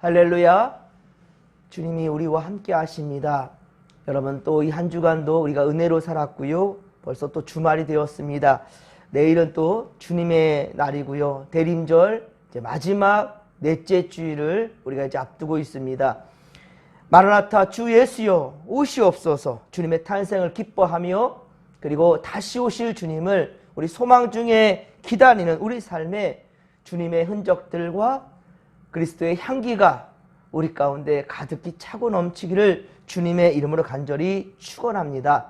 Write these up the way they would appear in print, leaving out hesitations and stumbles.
할렐루야. 주님이 우리와 함께 하십니다. 여러분, 또 이 한 주간도 우리가 은혜로 살았고요. 벌써 또 주말이 되었습니다. 내일은 또 주님의 날이고요. 대림절 이제 마지막 넷째 주일을 우리가 이제 앞두고 있습니다. 마라나타 주 예수여 오시옵소서. 주님의 탄생을 기뻐하며 그리고 다시 오실 주님을 우리 소망 중에 기다리는 우리 삶에 주님의 흔적들과 그리스도의 향기가 우리 가운데 가득히 차고 넘치기를 주님의 이름으로 간절히 축원합니다.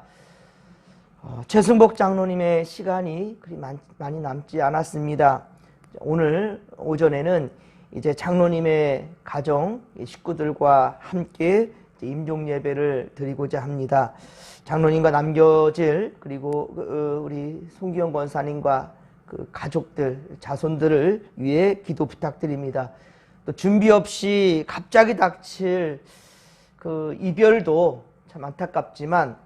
최승복 장로님의 시간이 그리 많이 남지 않았습니다. 오늘 오전에는 이제 장로님의 가정 식구들과 함께 임종 예배를 드리고자 합니다. 장로님과 남겨질 그리고 우리 송기영 권사님과 그 가족들, 자손들을 위해 기도 부탁드립니다. 또 준비 없이 갑자기 닥칠 그 이별도 참 안타깝지만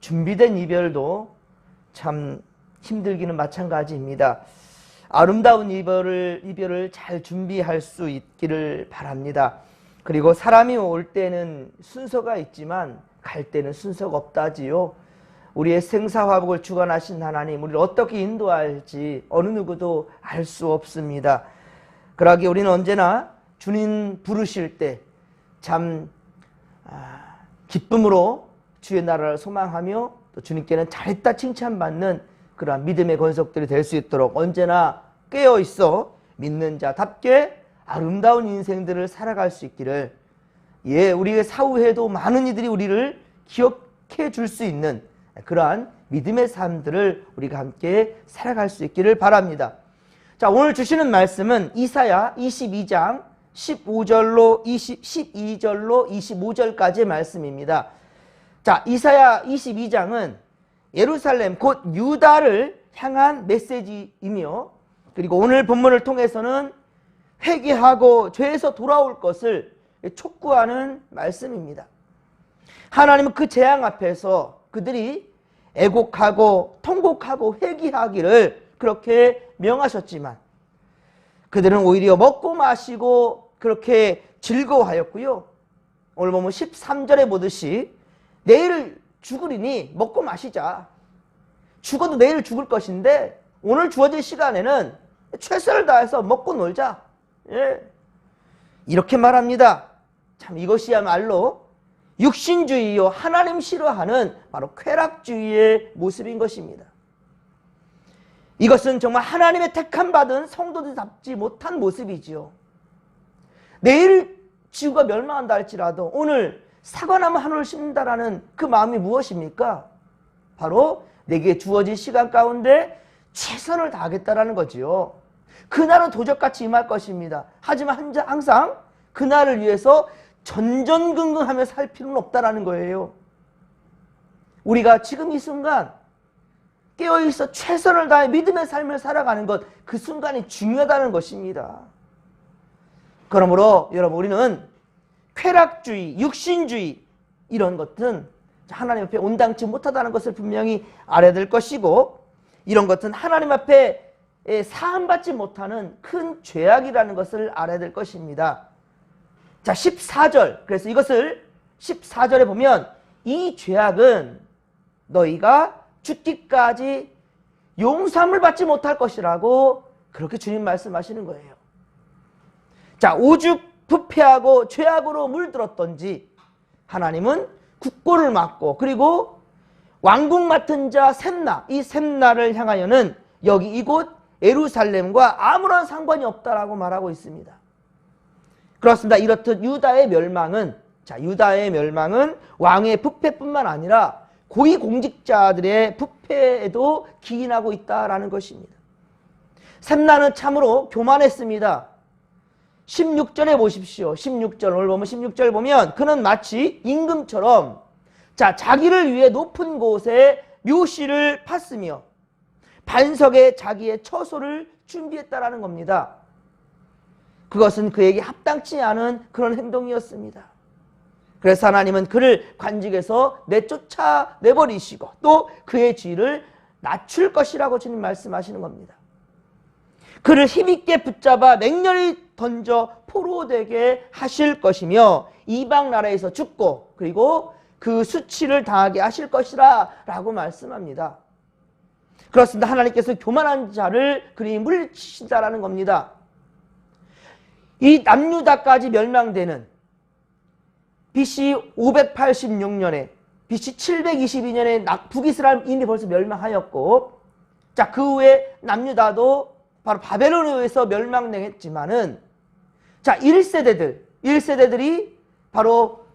준비된 이별도 참 힘들기는 마찬가지입니다. 아름다운 이별을 잘 준비할 수 있기를 바랍니다. 그리고 사람이 올 때는 순서가 있지만 갈 때는 순서가 없다지요. 우리의 생사화복을 주관하신 하나님, 우리를 어떻게 인도할지 어느 누구도 알 수 없습니다. 그러기에 우리는 언제나 주님 부르실 때 참 기쁨으로 주의 나라를 소망하며 또 주님께는 잘했다 칭찬받는 그러한 믿음의 권속들이 될 수 있도록 언제나 깨어있어 믿는 자답게 아름다운 인생들을 살아갈 수 있기를, 우리의 사후에도 많은 이들이 우리를 기억해 줄 수 있는 그러한 믿음의 삶들을 우리가 함께 살아갈 수 있기를 바랍니다. 자, 오늘 주시는 말씀은 이사야 22장 12절로 25절까지의 말씀입니다. 자, 이사야 22장은 예루살렘 곧 유다를 향한 메시지이며, 그리고 오늘 본문을 통해서는 회개하고 죄에서 돌아올 것을 촉구하는 말씀입니다. 하나님은 그 재앙 앞에서 그들이 애곡하고 통곡하고 회개하기를 그렇게 명하셨지만 그들은 오히려 먹고 마시고 그렇게 즐거워하였고요. 오늘 보면 13절에 보듯이 내일 죽으리니 먹고 마시자. 죽어도 내일 죽을 것인데 오늘 주어진 시간에는 최선을 다해서 먹고 놀자. 이렇게 말합니다. 참 이것이야말로 육신주의요 하나님 싫어하는 바로 쾌락주의의 모습인 것입니다. 이것은 정말 하나님의 택함받은 성도들답지 못한 모습이지요. 내일 지구가 멸망한다 할지라도 오늘 사과나무 하나를 심는다라는 그 마음이 무엇입니까? 바로 내게 주어진 시간 가운데 최선을 다하겠다라는 거지요. 그날은 도적같이 임할 것입니다. 하지만 항상 그날을 위해서 전전긍긍하며 살 필요는 없다라는 거예요. 우리가 지금 이 순간 깨어있어 최선을 다해 믿음의 삶을 살아가는 것, 그 순간이 중요하다는 것입니다. 그러므로 여러분, 우리는 쾌락주의, 육신주의 이런 것은 하나님 앞에 온당치 못하다는 것을 분명히 알아야 될 것이고, 이런 것은 하나님 앞에 사함받지 못하는 큰 죄악이라는 것을 알아야 될 것입니다. 자, 14절. 그래서 이것을 14절에 보면 이 죄악은 너희가 죽기까지 용서함을 받지 못할 것이라고 그렇게 주님 말씀하시는 거예요. 자, 오죽 부패하고 죄악으로 물들었던지 하나님은 국고를 맡고, 그리고 왕궁 맡은 자 셈나, 이 셈나를 향하여는 여기 이곳 예루살렘과 아무런 상관이 없다라고 말하고 있습니다. 그렇습니다. 이렇듯 유다의 멸망은 왕의 부패뿐만 아니라 고위공직자들의 부패에도 기인하고 있다라는 것입니다. 셈나는 참으로 교만했습니다. 16절에 보십시오. 16절, 오늘 보면 16절 보면 그는 마치 임금처럼 자기를 위해 높은 곳에 묘실을 팠으며 반석에 자기의 처소를 준비했다라는 겁니다. 그것은 그에게 합당치 않은 그런 행동이었습니다. 그래서 하나님은 그를 관직에서 내쫓아내버리시고 또 그의 지위를 낮출 것이라고 주님 말씀하시는 겁니다. 그를 힘있게 붙잡아 맹렬히 던져 포로되게 하실 것이며 이방 나라에서 죽고 그리고 그 수치를 당하게 하실 것이라 라고 말씀합니다. 그렇습니다. 하나님께서 교만한 자를 그리 물리치신다라는 겁니다. 이 남유다까지 멸망되는 BC 586년에 BC 722년에 북이스라엘 이미 벌써 멸망하였고, 자, 그 후에 남유다도 바로 바벨론에 의해서 멸망했지만은, 자, 1세대들이 바로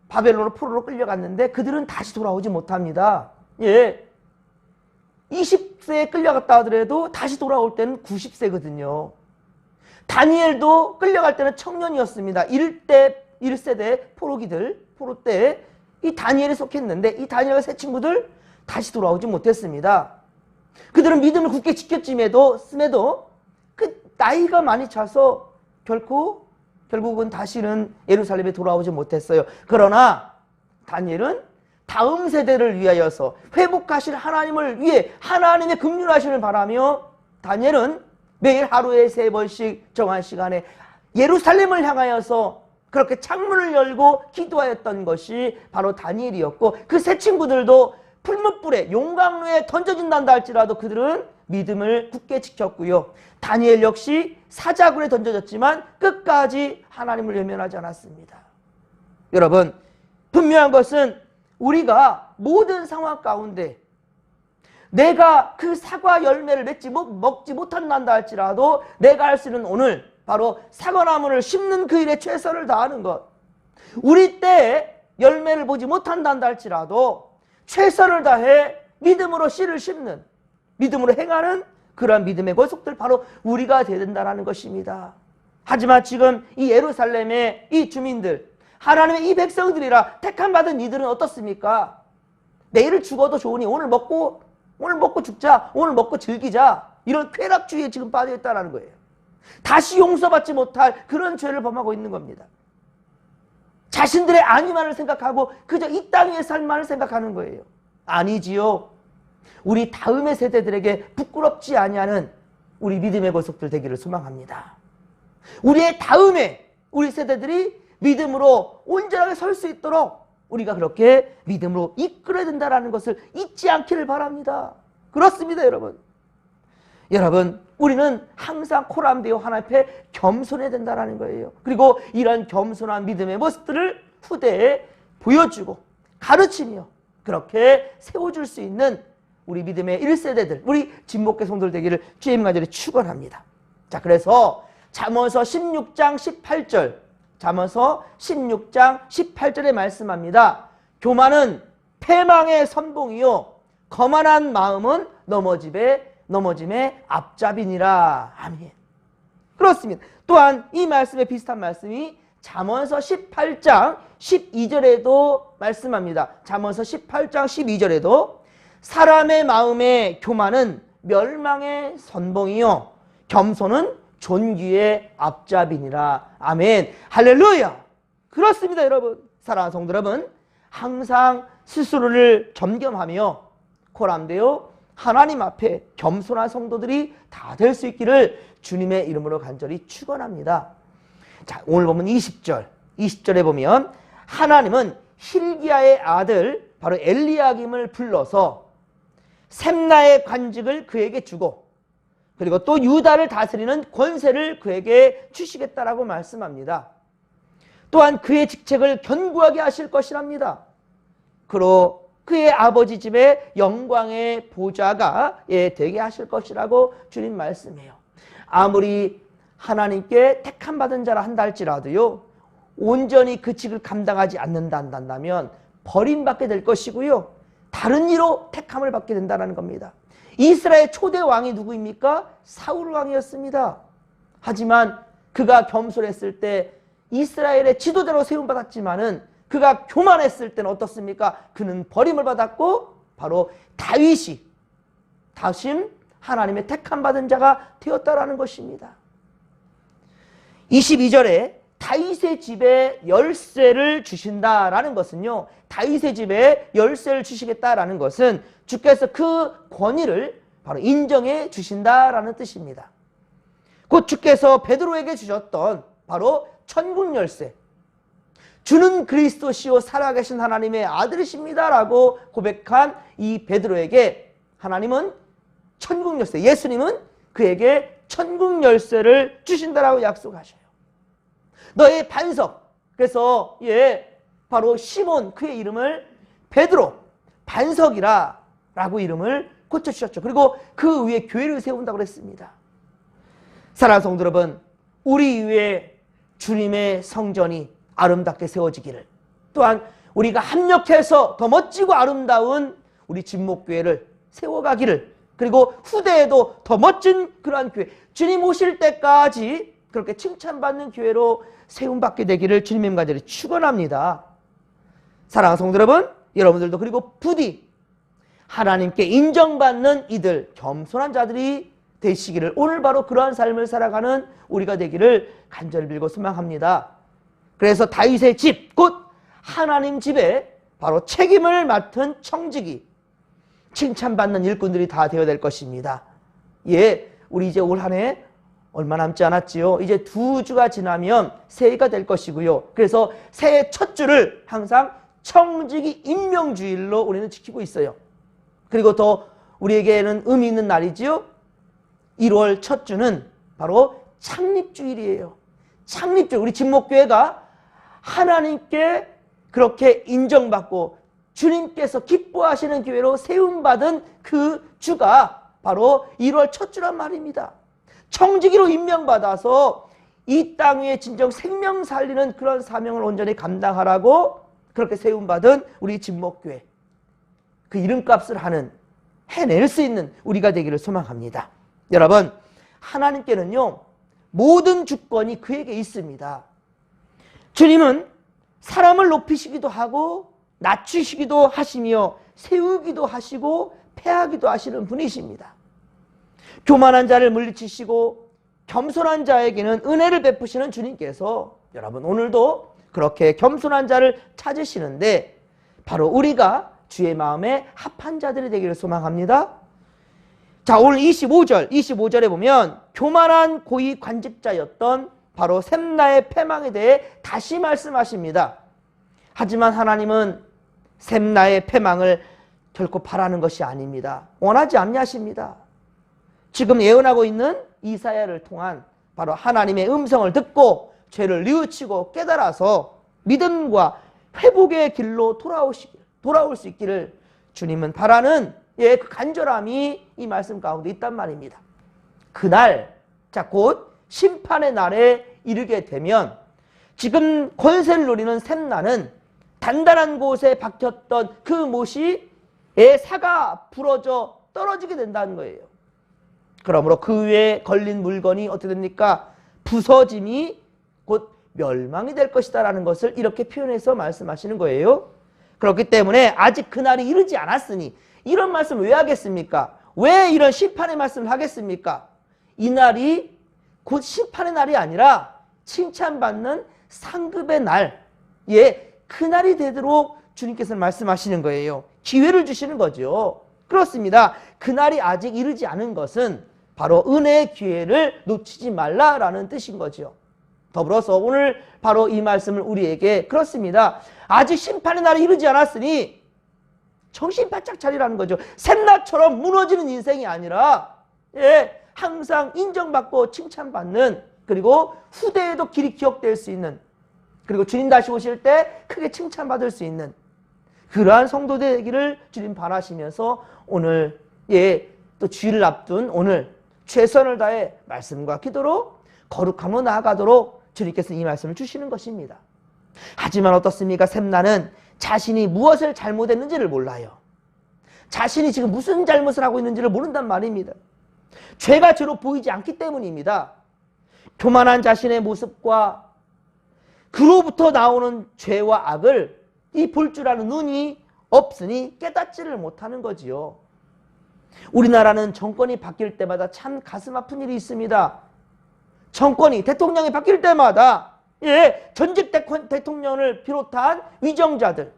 바벨론으로 포로로 끌려갔는데 그들은 다시 돌아오지 못합니다. 예. 20세에 끌려갔다 하더라도 다시 돌아올 때는 90세거든요. 다니엘도 끌려갈 때는 청년이었습니다. 1세대 포로 때 이 다니엘에 속했는데 이 다니엘과 세 친구들 다시 돌아오지 못했습니다. 그들은 믿음을 굳게 지켰음에도 그 나이가 많이 차서 결국은 다시는 예루살렘에 돌아오지 못했어요. 그러나 다니엘은 다음 세대를 위하여서 회복하실 하나님을 위해 하나님의 긍휼하심을 바라며 다니엘은 매일 하루에 3번씩 정한 시간에 예루살렘을 향하여서 그렇게 창문을 열고 기도하였던 것이 바로 다니엘이었고, 그 세 친구들도 풀무불에 용광로에 던져진단다 할지라도 그들은 믿음을 굳게 지켰고요. 다니엘 역시 사자굴에 던져졌지만 끝까지 하나님을 외면하지 않았습니다. 여러분, 분명한 것은 우리가 모든 상황 가운데 내가 그 사과 열매를 먹지 못한다 할지라도 내가 할 수 있는 오늘 바로 사과나무를 심는 그 일에 최선을 다하는 것, 우리 때에 열매를 보지 못한다 할지라도 최선을 다해 믿음으로 씨를 심는, 믿음으로 행하는 그러한 믿음의 권속들 바로 우리가 되어야 된다는 것입니다. 하지만 지금 이 예루살렘의 이 주민들, 하나님의 이 백성들이라 택함받은 이들은 어떻습니까? 내일을 죽어도 좋으니 오늘 먹고 죽자, 오늘 먹고 즐기자, 이런 쾌락주의에 지금 빠져있다는 거예요. 다시 용서받지 못할 그런 죄를 범하고 있는 겁니다. 자신들의 안위만을 생각하고 그저 이 땅의 삶만을 생각하는 거예요. 아니지요. 우리 다음의 세대들에게 부끄럽지 아니하는 우리 믿음의 권속들 되기를 소망합니다. 우리의 다음에 우리 세대들이 믿음으로 온전하게 설 수 있도록 우리가 그렇게 믿음으로 이끌어야 된다는 것을 잊지 않기를 바랍니다. 그렇습니다, 여러분. 여러분, 우리는 항상 코람되어 하나님 앞에 겸손해야 된다는 거예요. 그리고 이런 겸손한 믿음의 모습들을 후대에 보여주고 가르치며 그렇게 세워줄 수 있는 우리 믿음의 1세대들, 우리 진목계 성도들 되기를 주의 간절히 축원합니다. 자, 그래서 잠언서 16장 18절, 잠언서 16장 18절에 말씀합니다. 교만은 패망의 선봉이요 거만한 마음은 넘어짐의 앞잡이니라. 아멘. 그렇습니다. 또한 이 말씀에 비슷한 말씀이 잠언서 18장 12절에도 말씀합니다. 잠언서 18장 12절에도 사람의 마음의 교만은 멸망의 선봉이요 겸손은 존귀의 앞잡이니라. 아멘. 할렐루야. 그렇습니다, 여러분. 사랑하는 성도 여러분, 항상 스스로를 점검하며 코람되어 하나님 앞에 겸손한 성도들이 다 될 수 있기를 주님의 이름으로 간절히 축원합니다. 자, 오늘 보면 20절에 보면 하나님은 hil기야의 아들 바로 엘리야김을 불러서 셈나의 관직을 그에게 주고 그리고 또 유다를 다스리는 권세를 그에게 주시겠다라고 말씀합니다. 또한 그의 직책을 견고하게 하실 것이랍니다. 그로 그의 아버지 집에 영광의 보좌가 되게 하실 것이라고 주님 말씀해요. 아무리 하나님께 택함받은 자라 한다 할지라도요, 온전히 그 직을 감당하지 않는다 한다면 버림받게 될 것이고요, 다른 이로 택함을 받게 된다는 겁니다. 이스라엘 초대 왕이 누구입니까? 사울 왕이었습니다. 하지만 그가 겸손했을 때 이스라엘의 지도자로 세움받았지만은 그가 교만했을 때는 어떻습니까? 그는 버림을 받았고 바로 다윗이 다심 하나님의 택함받은 자가 되었다라는 것입니다. 22절에 다윗의 집에 열쇠를 주신다라는 것은요, 다윗의 집에 열쇠를 주시겠다라는 것은 주께서 그 권위를 바로 인정해 주신다라는 뜻입니다. 곧 주께서 베드로에게 주셨던 바로 천국 열쇠, 주는 그리스도시요 살아계신 하나님의 아들이십니다라고 고백한 이 베드로에게 하나님은 천국 열쇠, 예수님은 그에게 천국 열쇠를 주신다라고 약속하셔요. 너의 반석, 그래서 바로 시몬, 그의 이름을 베드로, 반석이라 라고 이름을 고쳐주셨죠. 그리고 그 위에 교회를 세운다고 했습니다. 사랑하는 성도 여러분, 우리 위에 주님의 성전이 아름답게 세워지기를, 또한 우리가 합력해서 더 멋지고 아름다운 우리 진목교회를 세워가기를, 그리고 후대에도 더 멋진 그러한 교회, 주님 오실 때까지 그렇게 칭찬받는 교회로 세움받게 되기를 주님의 간절히 축원합니다. 사랑하는 성도 여러분, 여러분들도 그리고 부디 하나님께 인정받는 이들, 겸손한 자들이 되시기를, 오늘 바로 그러한 삶을 살아가는 우리가 되기를 간절히 빌고 소망합니다. 그래서 다윗의 집, 곧 하나님 집에 바로 책임을 맡은 청지기, 칭찬받는 일꾼들이 다 되어야 될 것입니다. 우리 이제 올 한 해 얼마 남지 않았지요. 이제 2주가 지나면 새해가 될 것이고요. 그래서 새해 첫 주를 항상 청지기 임명주일로 우리는 지키고 있어요. 그리고 더 우리에게는 의미 있는 날이지요. 1월 첫 주는 바로 창립주일이에요. 창립주일, 우리 진목교회가 하나님께 그렇게 인정받고 주님께서 기뻐하시는 교회로 세움받은 그 주가 바로 1월 첫 주란 말입니다. 청지기로 임명받아서 이 땅 위에 진정 생명 살리는 그런 사명을 온전히 감당하라고 그렇게 세움받은 우리 진목교회, 그 이름값을 해낼 수 있는 우리가 되기를 소망합니다. 여러분, 하나님께는요 모든 주권이 그에게 있습니다. 주님은 사람을 높이시기도 하고 낮추시기도 하시며 세우기도 하시고 패하기도 하시는 분이십니다. 교만한 자를 물리치시고 겸손한 자에게는 은혜를 베푸시는 주님께서 여러분 오늘도 그렇게 겸손한 자를 찾으시는데, 바로 우리가 주의 마음에 합한 자들이 되기를 소망합니다. 자, 오늘 25절에 보면 교만한 고위 관직자였던 바로 셈나의 패망에 대해 다시 말씀하십니다. 하지만 하나님은 셈나의 패망을 결코 바라는 것이 아닙니다. 원하지 않냐십니다. 지금 예언하고 있는 이사야를 통한 바로 하나님의 음성을 듣고 죄를 뉘우치고 깨달아서 믿음과 회복의 길로 돌아올 수 있기를 주님은 바라는 그 간절함이 이 말씀 가운데 있단 말입니다. 그날, 곧 심판의 날에 이르게 되면 지금 권세를 누리는 셈나는 단단한 곳에 박혔던 그 못이 사가 부러져 떨어지게 된다는 거예요. 그러므로 그 위에 걸린 물건이 어떻게 됩니까? 부서짐이 곧 멸망이 될 것이다 라는 것을 이렇게 표현해서 말씀하시는 거예요. 그렇기 때문에 아직 그날이 이르지 않았으니 이런 말씀을 왜 하겠습니까? 왜 이런 심판의 말씀을 하겠습니까? 이 날이 곧 심판의 날이 아니라 칭찬받는 상급의 날, 그날이 되도록 주님께서는 말씀하시는 거예요. 기회를 주시는 거죠. 그렇습니다. 그날이 아직 이르지 않은 것은 바로 은혜의 기회를 놓치지 말라라는 뜻인 거죠. 더불어서 오늘 바로 이 말씀을 우리에게, 그렇습니다, 아직 심판의 날이 이르지 않았으니 정신 바짝 차리라는 거죠. 샘나처럼 무너지는 인생이 아니라 항상 인정받고 칭찬받는, 그리고 후대에도 길이 기억될 수 있는, 그리고 주님 다시 오실 때 크게 칭찬받을 수 있는 그러한 성도 되기를 주님 바라시면서 오늘 또 주일을 앞둔 오늘 최선을 다해 말씀과 기도로 거룩함으로 나아가도록 주님께서 이 말씀을 주시는 것입니다. 하지만 어떻습니까? 셈나는 자신이 무엇을 잘못했는지를 몰라요. 자신이 지금 무슨 잘못을 하고 있는지를 모른단 말입니다. 죄가 죄로 보이지 않기 때문입니다. 교만한 자신의 모습과 그로부터 나오는 죄와 악을 이 볼 줄 아는 눈이 없으니 깨닫지를 못하는 거지요. 우리나라는 정권이 바뀔 때마다 참 가슴 아픈 일이 있습니다. 대통령이 바뀔 때마다 전직 대통령을 비롯한 위정자들,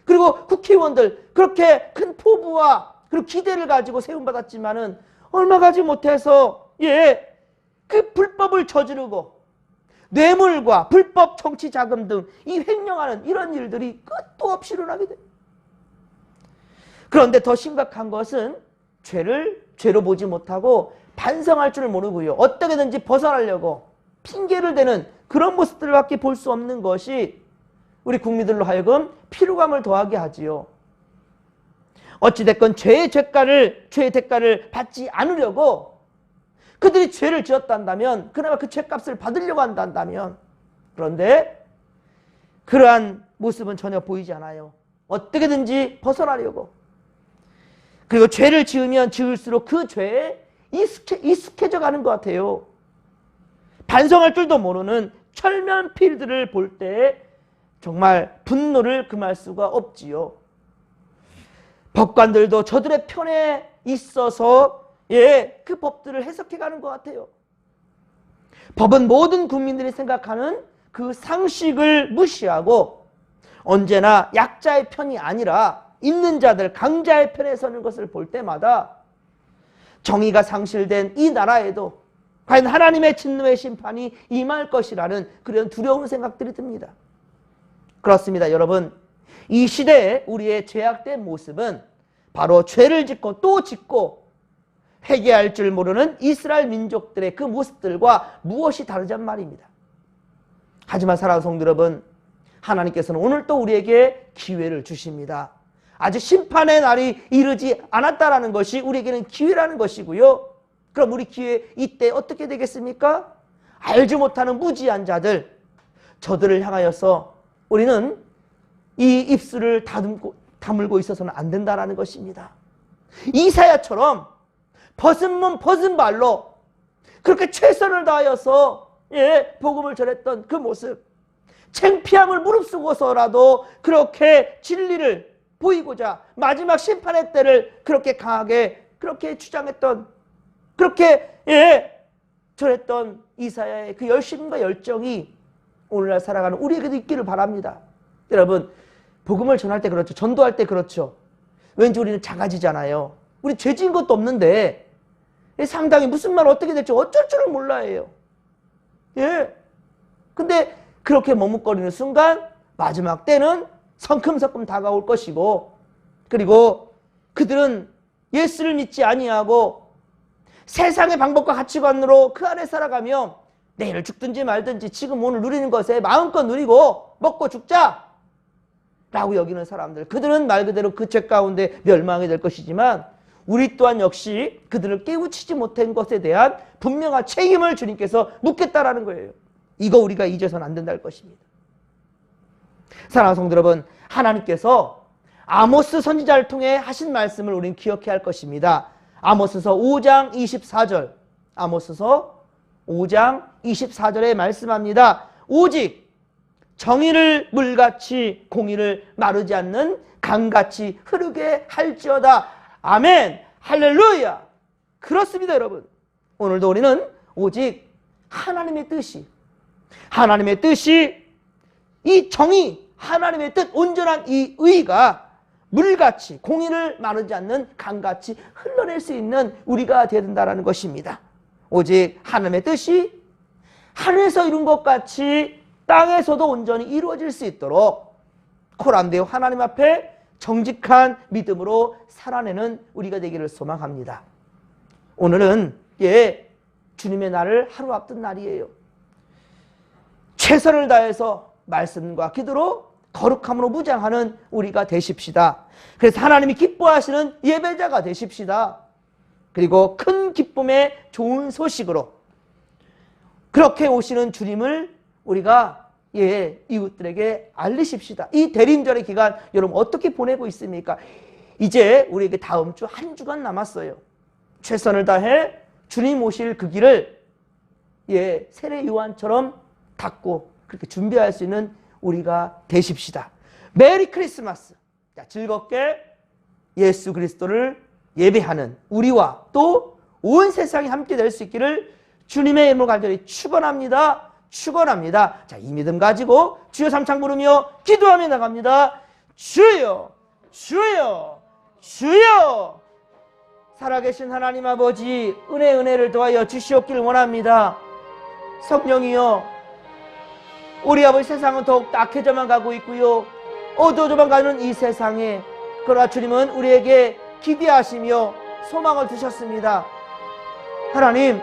그리고 국회의원들, 그렇게 큰 포부와 그리고 기대를 가지고 세움받았지만은 얼마 가지 못해서 그 불법을 저지르고 뇌물과 불법 정치 자금 등 이 횡령하는 이런 일들이 끝도 없이 일어나게 돼요. 그런데 더 심각한 것은 죄를 죄로 보지 못하고 반성할 줄 모르고요. 어떻게든지 벗어나려고 핑계를 대는 그런 모습들밖에 볼 수 없는 것이 우리 국민들로 하여금 피로감을 더하게 하지요. 어찌됐건 죄의 대가를 받지 않으려고 그들이 죄를 지었단다면, 그나마 그 죄값을 받으려고 한다면, 그런데 그러한 모습은 전혀 보이지 않아요. 어떻게든지 벗어나려고. 그리고 죄를 지으면 지을수록 그 죄에 익숙해져 가는 것 같아요. 반성할 줄도 모르는 철면피들을 볼 때 정말 분노를 금할 수가 없지요. 법관들도 저들의 편에 있어서 그 법들을 해석해가는 것 같아요. 법은 모든 국민들이 생각하는 그 상식을 무시하고 언제나 약자의 편이 아니라 있는 자들, 강자의 편에 서는 것을 볼 때마다 정의가 상실된 이 나라에도 과연 하나님의 진노의 심판이 임할 것이라는 그런 두려운 생각들이 듭니다. 그렇습니다, 여러분. 이 시대에 우리의 죄악된 모습은 바로 죄를 짓고 또 짓고 회개할 줄 모르는 이스라엘 민족들의 그 모습들과 무엇이 다르냔 말입니다. 하지만 사랑하는 성도 여러분, 하나님께서는 오늘 또 우리에게 기회를 주십니다. 아직 심판의 날이 이르지 않았다라는 것이 우리에게는 기회라는 것이고요. 그럼 우리 기회 이때 어떻게 되겠습니까? 알지 못하는 무지한 자들, 저들을 향하여서 우리는 이 입술을 다물고 있어서는 안 된다라는 것입니다. 이사야처럼 벗은 몸 벗은 발로 그렇게 최선을 다하여서 복음을 전했던 그 모습, 창피함을 무릅쓰고서라도 그렇게 진리를 보이고자 마지막 심판의 때를 그렇게 강하게 그렇게 주장했던, 그렇게 전했던 이사야의 그 열심과 열정이 오늘날 살아가는 우리에게도 있기를 바랍니다. 여러분, 복음을 전할 때 그렇죠. 전도할 때 그렇죠. 왠지 우리는 작아지잖아요. 우리 죄 지은 것도 없는데 상당히 무슨 말 어떻게 될지 어쩔 줄을 몰라요. 근데 그렇게 머뭇거리는 순간 마지막 때는 성큼성큼 다가올 것이고, 그리고 그들은 예수를 믿지 아니하고 세상의 방법과 가치관으로 그 안에 살아가며 내일 죽든지 말든지 지금 오늘 누리는 것에 마음껏 누리고 먹고 죽자 라고 여기는 사람들, 그들은 말 그대로 그 죄 가운데 멸망이 될 것이지만 우리 또한 역시 그들을 깨우치지 못한 것에 대한 분명한 책임을 주님께서 묻겠다라는 거예요. 이거 우리가 잊어서는 안 된다는 것입니다. 사랑하는 성도 여러분, 하나님께서 아모스 선지자를 통해 하신 말씀을 우리는 기억해야 할 것입니다. 아모스서 5장 24절, 아모스서 5장 24절에 말씀합니다. 오직 정의를 물같이 공의를 마르지 않는 강같이 흐르게 할지어다. 아멘, 할렐루야. 그렇습니다, 여러분. 오늘도 우리는 오직 하나님의 뜻이 이 정의, 하나님의 뜻, 온전한 이 의가 물같이 공의를 마르지 않는 강같이 흘러낼 수 있는 우리가 되어야 된다는 것입니다. 오직 하나님의 뜻이 하늘에서 이룬 것 같이 땅에서도 온전히 이루어질 수 있도록 코람되어 하나님 앞에 정직한 믿음으로 살아내는 우리가 되기를 소망합니다. 오늘은 주님의 날을 하루 앞둔 날이에요. 최선을 다해서 말씀과 기도로 거룩함으로 무장하는 우리가 되십시다. 그래서 하나님이 기뻐하시는 예배자가 되십시다. 그리고 큰 기쁨의 좋은 소식으로 그렇게 오시는 주님을 우리가 이웃들에게 알리십시다. 이 대림절의 기간 여러분 어떻게 보내고 있습니까? 이제 우리에게 다음 주 한 주간 남았어요. 최선을 다해 주님 오실 그 길을 세례 요한처럼 닫고 그렇게 준비할 수 있는 우리가 되십시다. 메리 크리스마스. 즐겁게 예수 그리스도를 예배하는 우리와 또 온 세상이 함께 될 수 있기를 주님의 이름으로 간절히 축원합니다. 자, 이 믿음 가지고 주여 삼창 부르며 기도하며 나갑니다. 주여, 주여, 주여, 살아계신 하나님 아버지, 은혜를 더하여 주시옵기를 원합니다. 성령이여, 우리 아버지, 세상은 더욱 악해져만 가고 있고요, 어두워져만 가는 이 세상에, 그러나 주님은 우리에게 기대하시며 소망을 두셨습니다. 하나님,